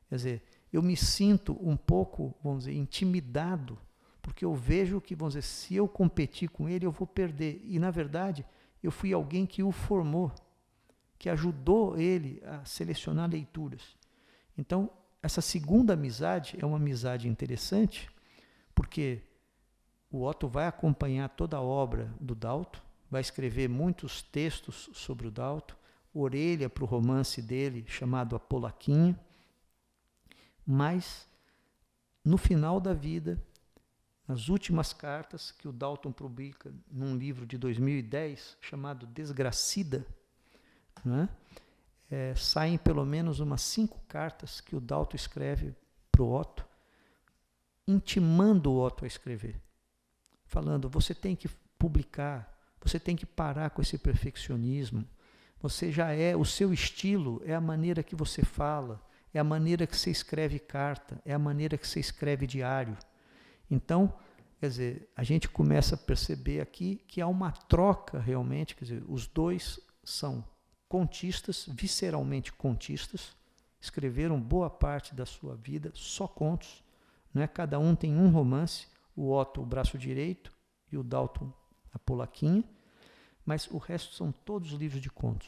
Quer dizer, eu me sinto um pouco, vamos dizer, intimidado, porque eu vejo que, vamos dizer, se eu competir com ele, eu vou perder. E, na verdade, eu fui alguém que o formou, que ajudou ele a selecionar leituras. Então, essa segunda amizade é uma amizade interessante, porque o Otto vai acompanhar toda a obra do Dalto, vai escrever muitos textos sobre o Dalto, orelha para o romance dele, chamado A Polaquinha, mas, no final da vida, nas últimas cartas que o Dalton publica num livro de 2010, chamado Desgracida, né? Saem pelo menos umas 5 cartas que o Dalton escreve para o Otto, intimando o Otto a escrever, falando: você tem que publicar, você tem que parar com esse perfeccionismo, você já é, o seu estilo é a maneira que você fala, é a maneira que você escreve carta, é a maneira que você escreve diário. Então, quer dizer, a gente começa a perceber aqui que há uma troca realmente, quer dizer, os dois são contistas, visceralmente contistas, escreveram boa parte da sua vida só contos, não é? Cada um tem um romance, o Otto, o braço direito, e o Dalton, a Polaquinha, mas o resto são todos livros de contos.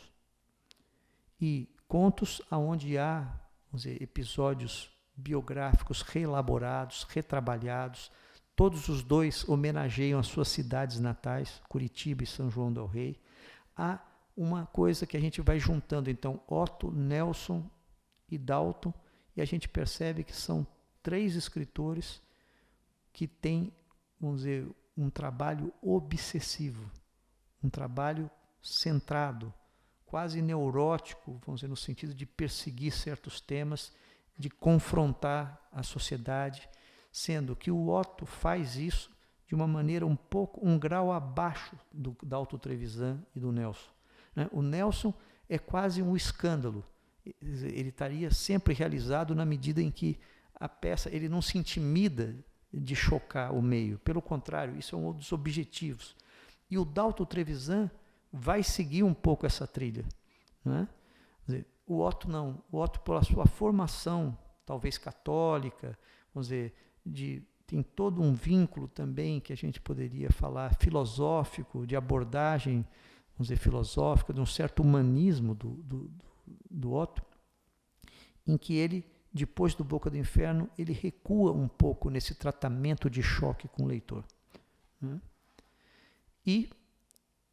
E contos onde há, vamos dizer, episódios biográficos reelaborados, retrabalhados. Todos os dois homenageiam as suas cidades natais, Curitiba e São João del Rei. Há uma coisa que a gente vai juntando, então, Otto, Nelson e Dalton, e a gente percebe que são 3 escritores que têm, vamos dizer, um trabalho obsessivo, um trabalho centrado, quase neurótico, vamos dizer, no sentido de perseguir certos temas, de confrontar a sociedade, sendo que o Otto faz isso de uma maneira um grau abaixo do Dalton Trevisan e do Nelson. Né? O Nelson é quase um escândalo. Ele estaria sempre realizado na medida em que a peça, ele não se intimida de chocar o meio. Pelo contrário, isso é um dos objetivos. E o Dalton Trevisan vai seguir um pouco essa trilha. Né? Quer dizer, o Otto não. O Otto, pela sua formação, talvez católica, vamos dizer, tem todo um vínculo também que a gente poderia falar filosófico, de abordagem, vamos dizer, filosófica, de um certo humanismo do Otto, em que ele, depois do Boca do Inferno, ele recua um pouco nesse tratamento de choque com o leitor. Né? E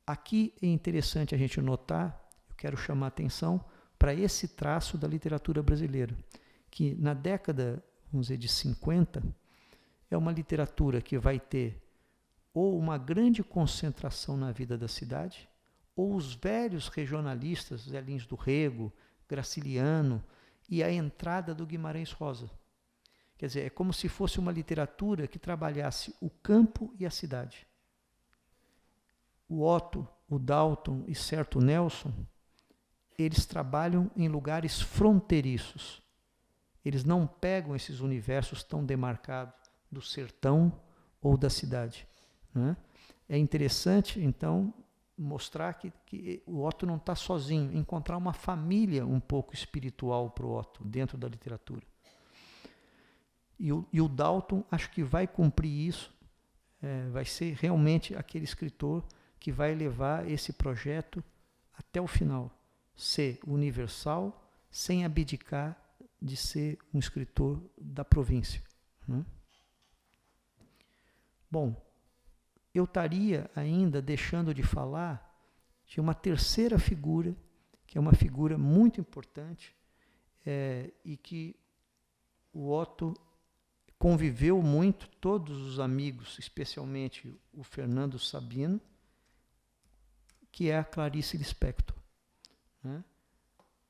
aqui é interessante a gente notar, eu quero chamar a atenção para esse traço da literatura brasileira, que na década, vamos dizer, de 50, é uma literatura que vai ter ou uma grande concentração na vida da cidade, ou os velhos regionalistas, Zé Lins do Rego, Graciliano, e a entrada do Guimarães Rosa. Quer dizer, é como se fosse uma literatura que trabalhasse o campo e a cidade. O Otto, o Dalton e certo Nelson, eles trabalham em lugares fronteiriços. Eles não pegam esses universos tão demarcados do sertão ou da cidade. Né? É interessante, então, mostrar que o Otto não está sozinho, encontrar uma família um pouco espiritual para o Otto dentro da literatura. E o Dalton, acho que vai cumprir isso, vai ser realmente aquele escritor que vai levar esse projeto até o final, ser universal, sem abdicar de ser um escritor da província. Né? Bom, eu estaria ainda deixando de falar de uma terceira figura, que é uma figura muito importante, e que o Otto conviveu muito, todos os amigos, especialmente o Fernando Sabino, que é a Clarice Lispector. Né?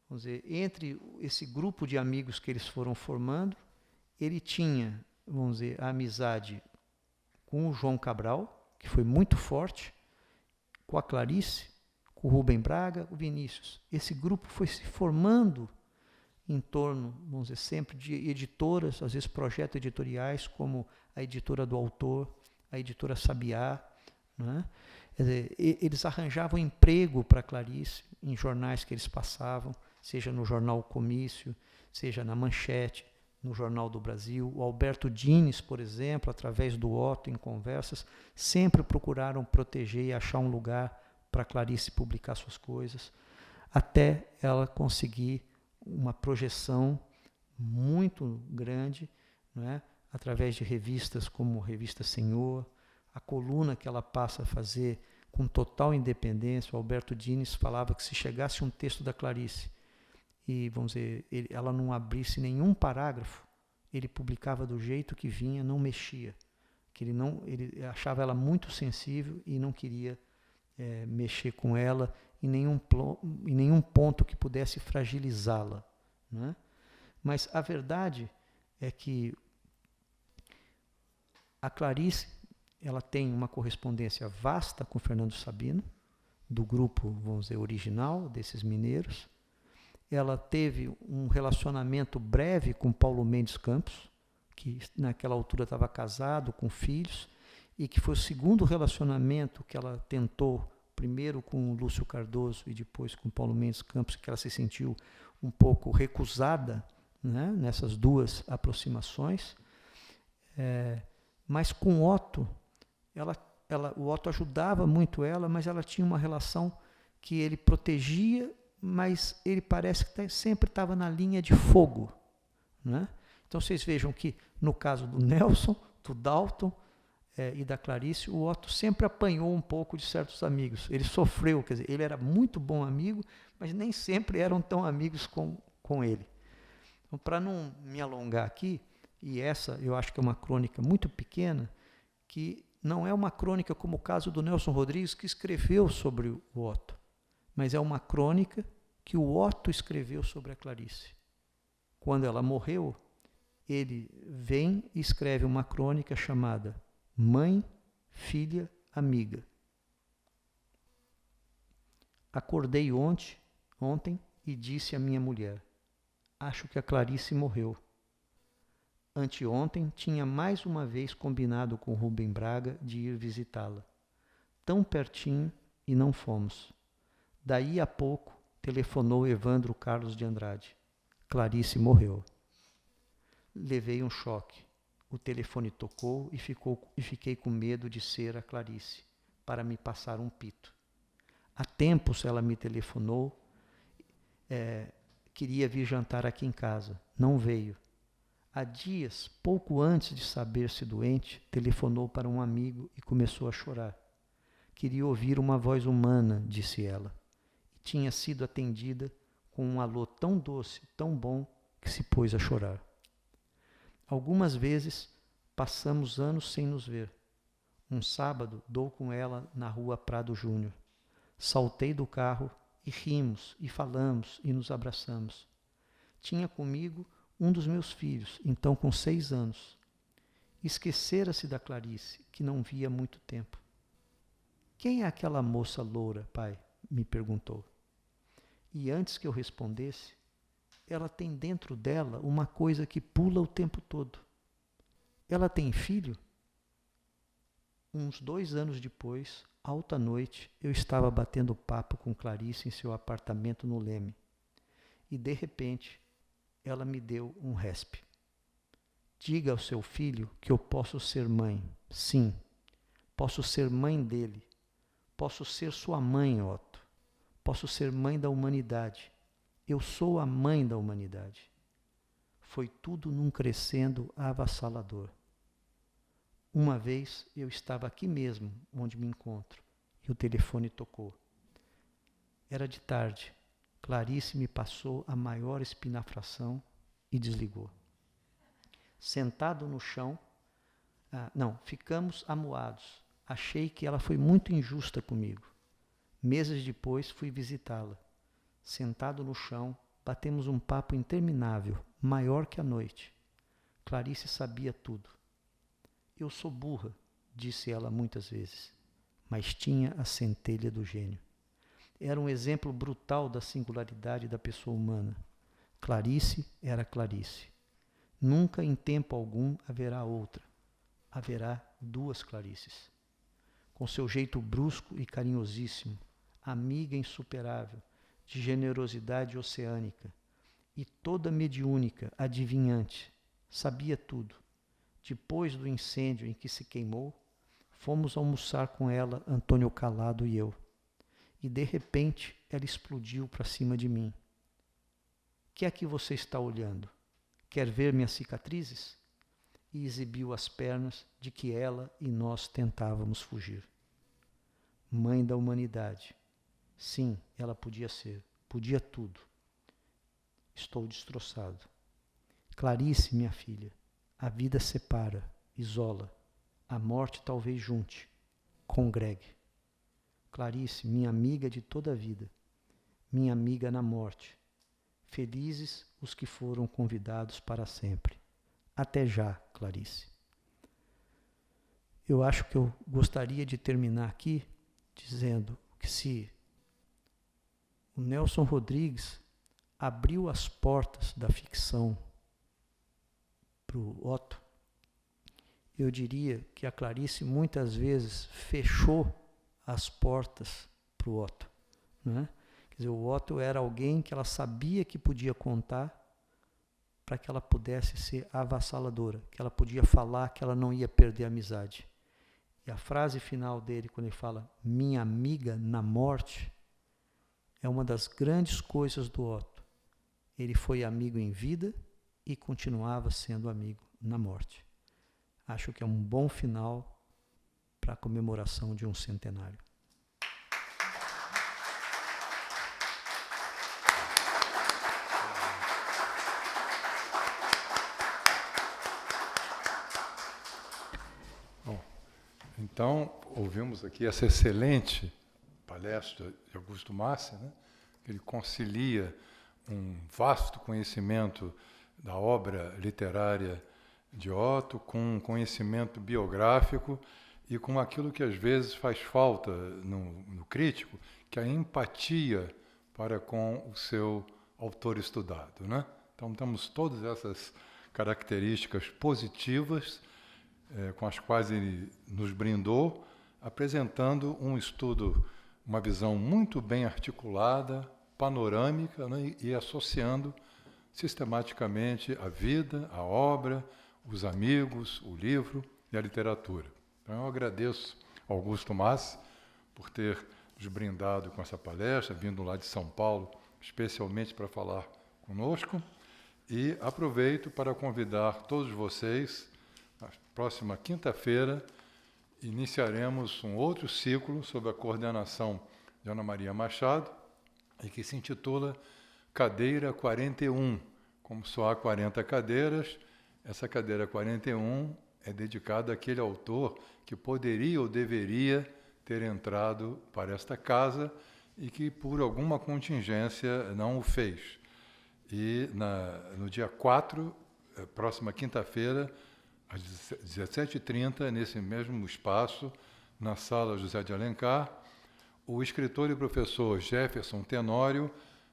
vamos dizer, entre esse grupo de amigos que eles foram formando, ele tinha, vamos dizer, a amizade com o João Cabral, que foi muito forte, com a Clarice, com o Rubem Braga, o Vinícius. Esse grupo foi se formando em torno, vamos dizer, sempre de editoras, às vezes projetos editoriais, como a editora do Autor, a editora Sabiá, né? Quer dizer, eles arranjavam emprego para a Clarice em jornais que eles passavam, seja no jornal Comício, seja na Manchete, no Jornal do Brasil. O Alberto Dines, por exemplo, através do Otto, em conversas, sempre procuraram proteger e achar um lugar para a Clarice publicar suas coisas, até ela conseguir uma projeção muito grande, né, através de revistas como Revista Senhor, a coluna que ela passa a fazer com total independência. O Alberto Dines falava que se chegasse um texto da Clarice e, vamos dizer, ela não abrisse nenhum parágrafo, ele publicava do jeito que vinha, não mexia, que ele achava ela muito sensível e não queria mexer com ela em nenhum ponto que pudesse fragilizá-la, né? Mas a verdade é que a Clarice, ela tem uma correspondência vasta com Fernando Sabino, do grupo, vamos dizer, original desses mineiros. Ela teve um relacionamento breve com Paulo Mendes Campos, que naquela altura estava casado, com filhos, e que foi o segundo relacionamento que ela tentou, primeiro com o Lúcio Cardoso e depois com Paulo Mendes Campos, que ela se sentiu um pouco recusada, né, nessas duas aproximações. Mas com Otto, o Otto ajudava muito ela, mas ela tinha uma relação que ele protegia, mas ele parece que sempre estava na linha de fogo, né? Então vocês vejam que no caso do Nelson, do Dalton e da Clarice, o Otto sempre apanhou um pouco de certos amigos. Ele sofreu, quer dizer, ele era muito bom amigo, mas nem sempre eram tão amigos com ele. Então, para não me alongar aqui, e essa eu acho que é uma crônica muito pequena, que não é uma crônica como o caso do Nelson Rodrigues, que escreveu sobre o Otto, mas é uma crônica que o Otto escreveu sobre a Clarice. Quando ela morreu, ele vem e escreve uma crônica chamada Mãe, Filha, Amiga. Acordei ontem e disse à minha mulher: acho que a Clarice morreu. Anteontem tinha mais uma vez combinado com Rubem Braga de ir visitá-la. Tão pertinho e não fomos. Daí a pouco telefonou Evandro Carlos de Andrade. Clarice morreu. Levei um choque. O telefone tocou e fiquei com medo de ser a Clarice, para me passar um pito. Há tempos ela me telefonou, queria vir jantar aqui em casa. Não veio. Há dias, pouco antes de saber-se doente, telefonou para um amigo e começou a chorar. Queria ouvir uma voz humana, disse ela. E tinha sido atendida com um alô tão doce, tão bom, que se pôs a chorar. Algumas vezes passamos anos sem nos ver. Um sábado dou com ela na rua Prado Júnior. Saltei do carro e rimos, e falamos, e nos abraçamos. Tinha comigo um dos meus filhos, então com 6 anos. Esquecera-se da Clarice, que não via há muito tempo. Quem é aquela moça loura, pai? Me perguntou. E antes que eu respondesse, ela tem dentro dela uma coisa que pula o tempo todo. Ela tem filho? Uns 2 anos depois, alta noite, eu estava batendo papo com Clarice em seu apartamento no Leme. E, de repente, ela me deu um respe. Diga ao seu filho que eu posso ser mãe. Sim, posso ser mãe dele. Posso ser sua mãe, Otto. Posso ser mãe da humanidade. Eu sou a mãe da humanidade. Foi tudo num crescendo avassalador. Uma vez eu estava aqui mesmo, onde me encontro, e o telefone tocou. Era de tarde. Clarice me passou a maior espinafração e desligou. Sentado no chão, ficamos amuados. Achei que ela foi muito injusta comigo. Meses depois fui visitá-la. Sentado no chão, batemos um papo interminável, maior que a noite. Clarice sabia tudo. Eu sou burra, disse ela muitas vezes, mas tinha a centelha do gênio. Era um exemplo brutal da singularidade da pessoa humana. Clarice era Clarice. Nunca em tempo algum haverá outra. Haverá duas Clarices. Com seu jeito brusco e carinhosíssimo, amiga insuperável, de generosidade oceânica, e toda mediúnica, adivinhante, sabia tudo. Depois do incêndio em que se queimou, fomos almoçar com ela, Antônio Calado e eu. E de repente ela explodiu para cima de mim. Que é que você está olhando? Quer ver minhas cicatrizes? E exibiu as pernas de que ela e nós tentávamos fugir. Mãe da humanidade. Sim, ela podia ser. Podia tudo. Estou destroçado. Clarice, minha filha, a vida separa, isola. A morte talvez junte, congregue. Clarice, minha amiga de toda a vida, minha amiga na morte. Felizes os que foram convidados para sempre. Até já, Clarice. Eu acho que eu gostaria de terminar aqui dizendo que se o Nelson Rodrigues abriu as portas da ficção para o Otto, eu diria que a Clarice muitas vezes fechou as portas para o Otto, né? Quer dizer, o Otto era alguém que ela sabia que podia contar para que ela pudesse ser avassaladora, que ela podia falar que ela não ia perder a amizade. E a frase final dele, quando ele fala minha amiga na morte, é uma das grandes coisas do Otto. Ele foi amigo em vida e continuava sendo amigo na morte. Acho que é um bom final para a comemoração de um centenário. Bom, então ouvimos aqui essa excelente palestra de Augusto Massi, né? Ele concilia um vasto conhecimento da obra literária de Otto com um conhecimento biográfico e com aquilo que às vezes faz falta no crítico, que é a empatia para com o seu autor estudado, né? Então temos todas essas características positivas com as quais ele nos brindou, apresentando um estudo, uma visão muito bem articulada, panorâmica, né, e associando sistematicamente a vida, a obra, os amigos, o livro e a literatura. Então eu agradeço ao Augusto Massi por ter nos brindado com essa palestra, vindo lá de São Paulo, especialmente para falar conosco, e aproveito para convidar todos vocês, na próxima quinta-feira, iniciaremos um outro ciclo sob a coordenação de Ana Maria Machado, e que se intitula Cadeira 41. Como só há 40 cadeiras, essa cadeira 41 é dedicada àquele autor que poderia ou deveria ter entrado para esta casa e que, por alguma contingência, não o fez. E no dia 4, próxima quinta-feira, às 17h30, nesse mesmo espaço, na Sala José de Alencar, o escritor e professor Jefferson Tenório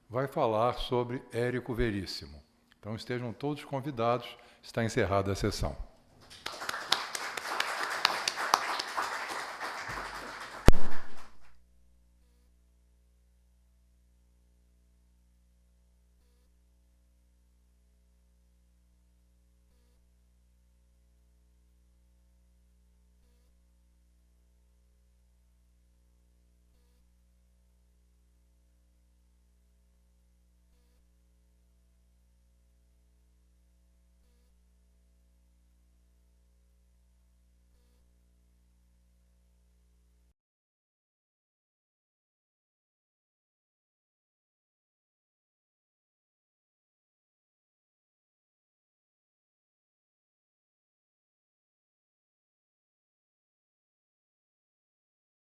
vai falar sobre Érico Veríssimo. Então estejam todos convidados, está encerrada a sessão.